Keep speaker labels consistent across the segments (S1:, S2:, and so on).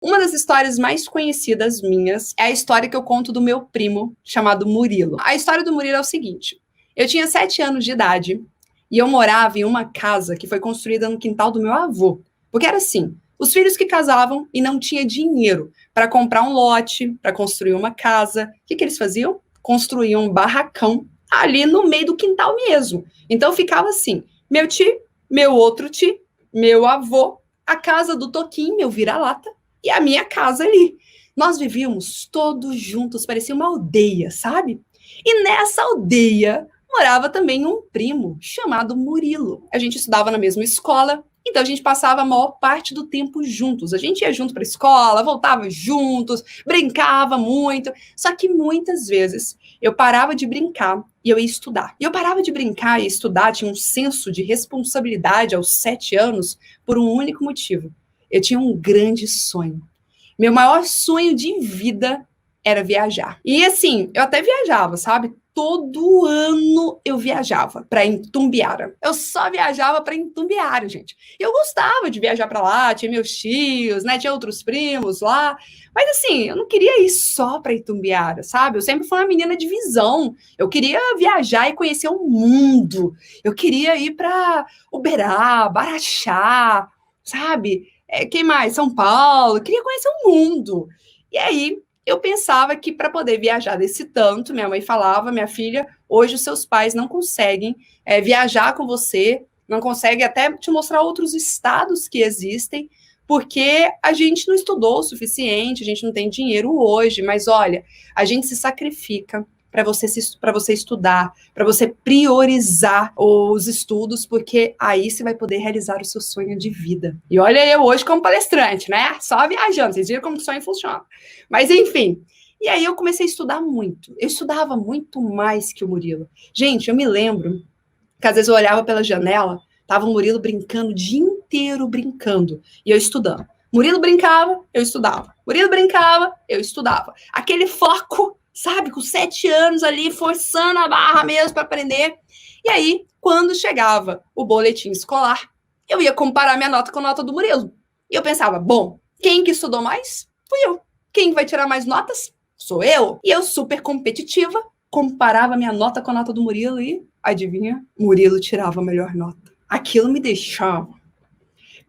S1: Uma das histórias mais conhecidas minhas é a história que eu conto do meu primo, chamado Murilo. A história do Murilo é o seguinte: eu tinha 7 anos de idade e eu morava em uma casa que foi construída no quintal do meu avô. Porque era assim, os filhos que casavam e não tinha dinheiro para comprar um lote, para construir uma casa, o que eles faziam? Construíam um barracão ali no meio do quintal mesmo. Então ficava assim, meu tio, meu outro tio, meu avô, a casa do Toquinho, meu vira-lata, e a minha casa ali. Nós vivíamos todos juntos, parecia uma aldeia, sabe? E nessa aldeia morava também um primo chamado Murilo. A gente estudava na mesma escola, então a gente passava a maior parte do tempo juntos. A gente ia junto para a escola, voltava juntos, brincava muito. Só que muitas vezes eu parava de brincar e eu ia estudar. E eu parava de brincar e estudar, tinha um senso de responsabilidade aos 7 anos por um único motivo. Eu tinha um grande sonho. Meu maior sonho de vida era viajar. E assim, eu até viajava, sabe? Todo ano eu viajava para Itumbiara. Eu só viajava para Itumbiara, gente. Eu gostava de viajar para lá, tinha meus tios, né? Tinha outros primos lá. Mas assim, eu não queria ir só para Itumbiara, sabe? Eu sempre fui uma menina de visão. Eu queria viajar e conhecer o mundo. Eu queria ir para Uberaba, Araxá, sabe? Quem mais? São Paulo. Eu queria conhecer o mundo. E aí, eu pensava que para poder viajar desse tanto, minha mãe falava, minha filha, hoje os seus pais não conseguem viajar com você, não conseguem até te mostrar outros estados que existem, porque a gente não estudou o suficiente, a gente não tem dinheiro hoje, mas olha, a gente se sacrifica para você estudar, para você priorizar os estudos, porque aí você vai poder realizar o seu sonho de vida. E olha eu hoje como palestrante, né? Só viajando, vocês viram como o sonho funciona. Mas enfim, e aí eu comecei a estudar muito. Eu estudava muito mais que o Murilo. Gente, eu me lembro que às vezes eu olhava pela janela, tava o Murilo brincando o dia inteiro brincando, e eu estudando. Murilo brincava, eu estudava. Murilo brincava, eu estudava. Aquele foco, sabe, com 7 anos ali, forçando a barra mesmo para aprender. E aí, quando chegava o boletim escolar, eu ia comparar minha nota com a nota do Murilo. E eu pensava, bom, quem que estudou mais? Fui eu. Quem vai tirar mais notas? Sou eu. E eu, super competitiva, comparava minha nota com a nota do Murilo e, adivinha? Murilo tirava a melhor nota. Aquilo me deixava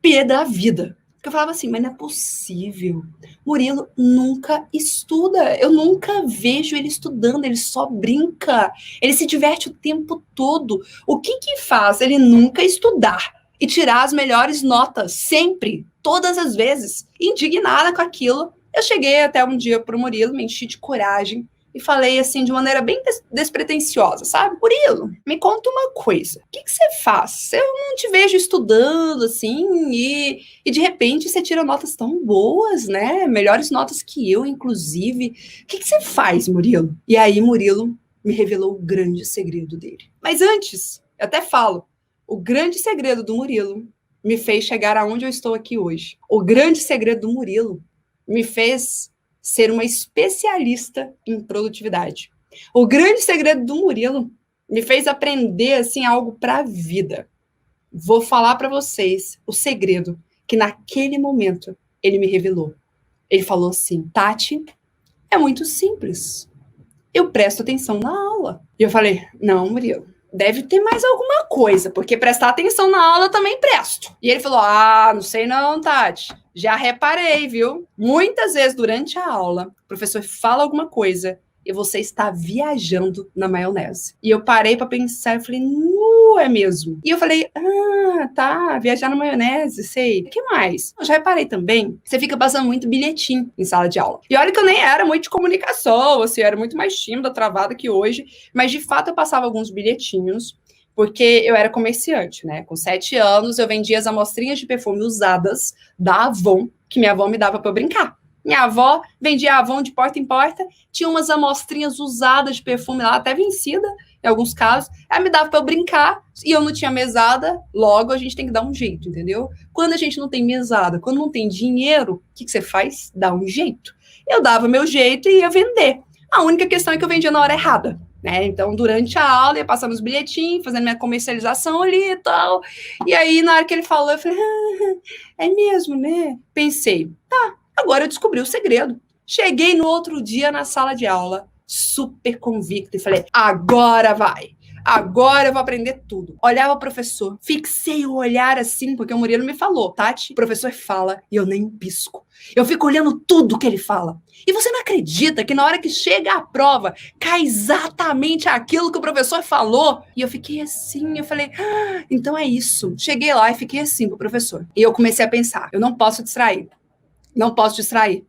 S1: pé da vida. Porque eu falava assim, mas não é possível. Murilo nunca estuda. Eu nunca vejo ele estudando. Ele só brinca. Ele se diverte o tempo todo. O que que faz ele nunca estudar e tirar as melhores notas? Sempre. Todas as vezes. Indignada com aquilo, eu cheguei até um dia pro Murilo, me enchi de coragem e falei assim, de maneira bem despretensiosa, sabe? Murilo, me conta uma coisa. O que que você faz? Eu não te vejo estudando, assim, e de repente você tira notas tão boas, né? Melhores notas que eu, inclusive. O que que você faz, Murilo? E aí, Murilo me revelou o grande segredo dele. Mas antes, eu até falo, o grande segredo do Murilo me fez chegar aonde eu estou aqui hoje. O grande segredo do Murilo me fez ser uma especialista em produtividade. O grande segredo do Murilo me fez aprender assim algo para a vida. Vou falar para vocês o segredo que naquele momento ele me revelou. Ele falou assim: Tati, é muito simples. Eu presto atenção na aula. E eu falei: não, Murilo, deve ter mais alguma coisa, porque prestar atenção na aula eu também presto. E ele falou: ah, não sei não, Tati. Já reparei, viu? Muitas vezes durante a aula, o professor fala alguma coisa e você está viajando na maionese. E eu parei para pensar e falei: é mesmo. E eu falei: ah, tá, viajar na maionese, sei. O que mais? Eu já reparei também, você fica passando muito bilhetinho em sala de aula. E olha que eu nem era muito de comunicação, assim, eu era muito mais tímida, travada que hoje, mas de fato eu passava alguns bilhetinhos, porque eu era comerciante, né? Com 7 anos eu vendia as amostrinhas de perfume usadas da Avon, que minha avó me dava para eu brincar. Minha avó vendia Avon de porta em porta, tinha umas amostrinhas usadas de perfume lá, até vencida, em alguns casos. Ela me dava para eu brincar e eu não tinha mesada, logo a gente tem que dar um jeito, entendeu? Quando a gente não tem mesada, quando não tem dinheiro, o que você faz? Dá um jeito. Eu dava meu jeito e ia vender. A única questão é que eu vendia na hora errada, né? Então, durante a aula, ia passando os bilhetinhos, fazendo minha comercialização ali e tal. E aí, na hora que ele falou, eu falei: é mesmo, né? Pensei, tá, Agora eu descobri o segredo. Cheguei no outro dia na sala de aula, super convicta, e falei, agora vai. Agora eu vou aprender tudo. Olhava o professor, fixei o olhar assim, porque o Murilo me falou, Tati, o professor fala e eu nem pisco. Eu fico olhando tudo que ele fala. E você não acredita que na hora que chega a prova, cai exatamente aquilo que o professor falou? E eu fiquei assim, eu falei, então é isso. Cheguei lá e fiquei assim pro professor. E eu comecei a pensar, eu não posso distrair. Não posso distrair.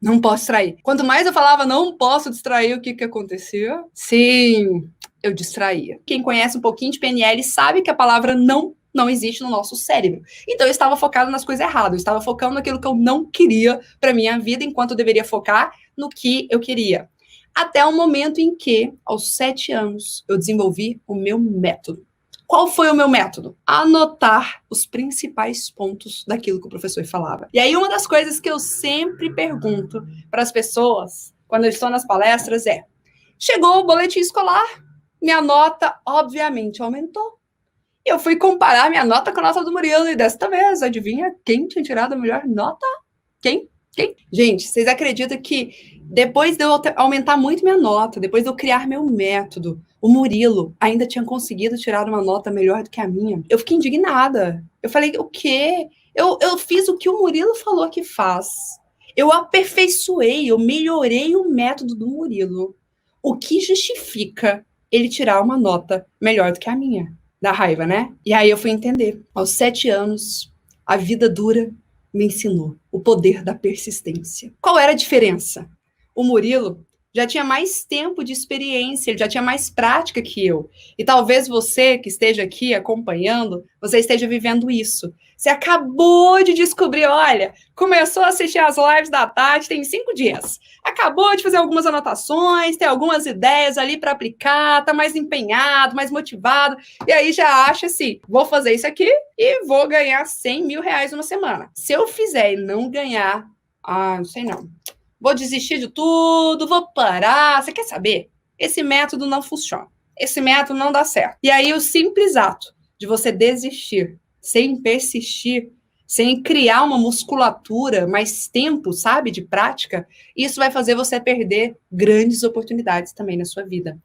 S1: Não posso distrair. Quanto mais eu falava não posso distrair, o que acontecia? Sim, eu distraía. Quem conhece um pouquinho de PNL sabe que a palavra não existe no nosso cérebro. Então eu estava focado nas coisas erradas, eu estava focando naquilo que eu não queria para minha vida, enquanto eu deveria focar no que eu queria. Até o momento em que, aos 7 anos, eu desenvolvi o meu método. Qual foi o meu método? Anotar os principais pontos daquilo que o professor falava. E aí, uma das coisas que eu sempre pergunto para as pessoas, quando eu estou nas palestras, é: chegou o boletim escolar, minha nota, obviamente, aumentou. Eu fui comparar minha nota com a nota do Murilo, e desta vez, adivinha quem tinha tirado a melhor nota? Quem? Gente, vocês acreditam que depois de eu aumentar muito minha nota, depois de eu criar meu método, o Murilo ainda tinha conseguido tirar uma nota melhor do que a minha? Eu fiquei indignada. Eu falei, o quê? Eu fiz o que o Murilo falou que faz. Eu aperfeiçoei, eu melhorei o método do Murilo. O que justifica ele tirar uma nota melhor do que a minha? Da raiva, né? E aí eu fui entender. Aos 7 anos, a vida dura me ensinou o poder da persistência. Qual era a diferença? O Murilo já tinha mais tempo de experiência, ele já tinha mais prática que eu. E talvez você que esteja aqui acompanhando, você esteja vivendo isso. Você acabou de descobrir, olha, começou a assistir as lives da Tati, tem 5 dias. Acabou de fazer algumas anotações, tem algumas ideias ali para aplicar, tá mais empenhado, mais motivado, e aí já acha assim, vou fazer isso aqui e vou ganhar 100 mil reais numa semana. Se eu fizer e não ganhar, não sei não. Vou desistir de tudo, vou parar. Você quer saber? Esse método não funciona. Esse método não dá certo. E aí o simples ato de você desistir, sem persistir, sem criar uma musculatura, mais tempo, sabe, de prática, isso vai fazer você perder grandes oportunidades também na sua vida.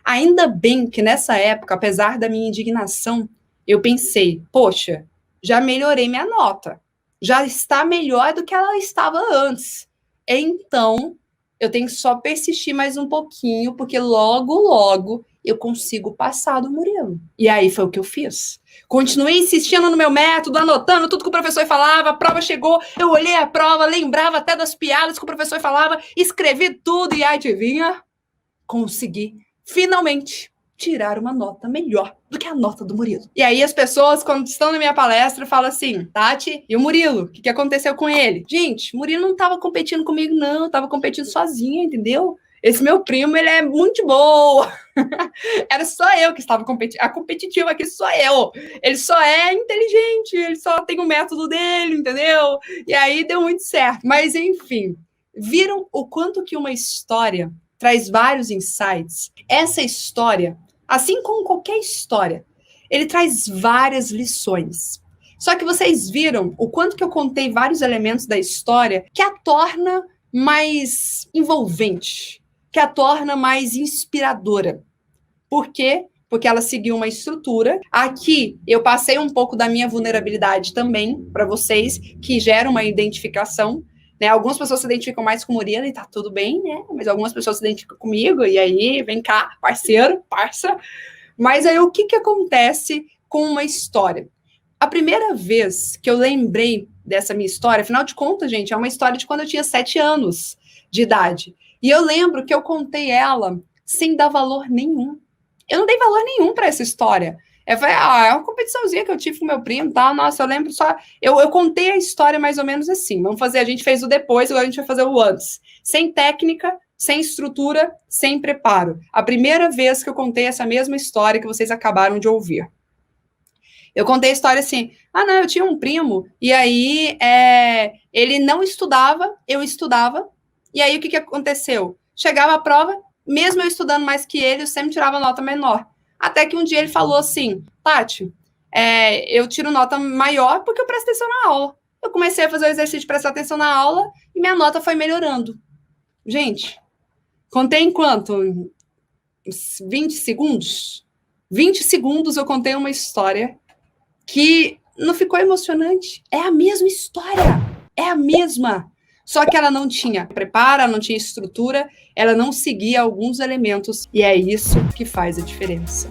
S1: Ainda bem que nessa época, apesar da minha indignação, eu pensei, poxa, já melhorei minha nota. Já está melhor do que ela estava antes. Então, eu tenho que só persistir mais um pouquinho, porque logo eu consigo passar do Murilo. E aí foi o que eu fiz. Continuei insistindo no meu método, anotando tudo que o professor falava, a prova chegou, eu olhei a prova, lembrava até das piadas que o professor falava, escrevi tudo e adivinha? Consegui, finalmente, tirar uma nota melhor do que a nota do Murilo. E aí as pessoas, quando estão na minha palestra, falam assim, Tati, e o Murilo? O que aconteceu com ele? Gente, o Murilo não estava competindo comigo, não, estava competindo sozinho, entendeu? Esse meu primo, ele é muito bom. Era só eu que estava competindo. A competitiva aqui sou eu. Ele só é inteligente, ele só tem o método dele, entendeu? E aí deu muito certo. Mas, enfim, viram o quanto que uma história traz vários insights? Essa história, assim como qualquer história, ele traz várias lições. Só que vocês viram o quanto que eu contei vários elementos da história que a torna mais envolvente, que a torna mais inspiradora. Por quê? Porque ela seguiu uma estrutura. Aqui eu passei um pouco da minha vulnerabilidade também para vocês, que gera uma identificação. Né? Algumas pessoas se identificam mais com o Murilo e tá tudo bem, né? Mas algumas pessoas se identificam comigo, e aí, vem cá, parceiro, parça. Mas aí o que acontece com uma história? A primeira vez que eu lembrei dessa minha história, afinal de contas, gente, é uma história de quando eu tinha 7 anos de idade. E eu lembro que eu contei ela sem dar valor nenhum. Eu não dei valor nenhum para essa história. Eu falei, é uma competiçãozinha que eu tive com meu primo, tá? Nossa, eu lembro só... Eu contei a história mais ou menos assim. Vamos fazer, a gente fez o depois, agora a gente vai fazer o antes. Sem técnica, sem estrutura, sem preparo. A primeira vez que eu contei essa mesma história que vocês acabaram de ouvir. Eu contei a história assim, não, eu tinha um primo, e aí ele não estudava, eu estudava, e aí o que aconteceu? Chegava a prova, mesmo eu estudando mais que ele, eu sempre tirava nota menor. Até que um dia ele falou assim, Tati, eu tiro nota maior porque eu presto atenção na aula. Eu comecei a fazer o exercício de prestar atenção na aula e minha nota foi melhorando. Gente, contei em quanto? 20 segundos? 20 segundos eu contei uma história que não ficou emocionante. É a mesma história. É a mesma. Só que ela não tinha preparo, não tinha estrutura, ela não seguia alguns elementos. E é isso que faz a diferença.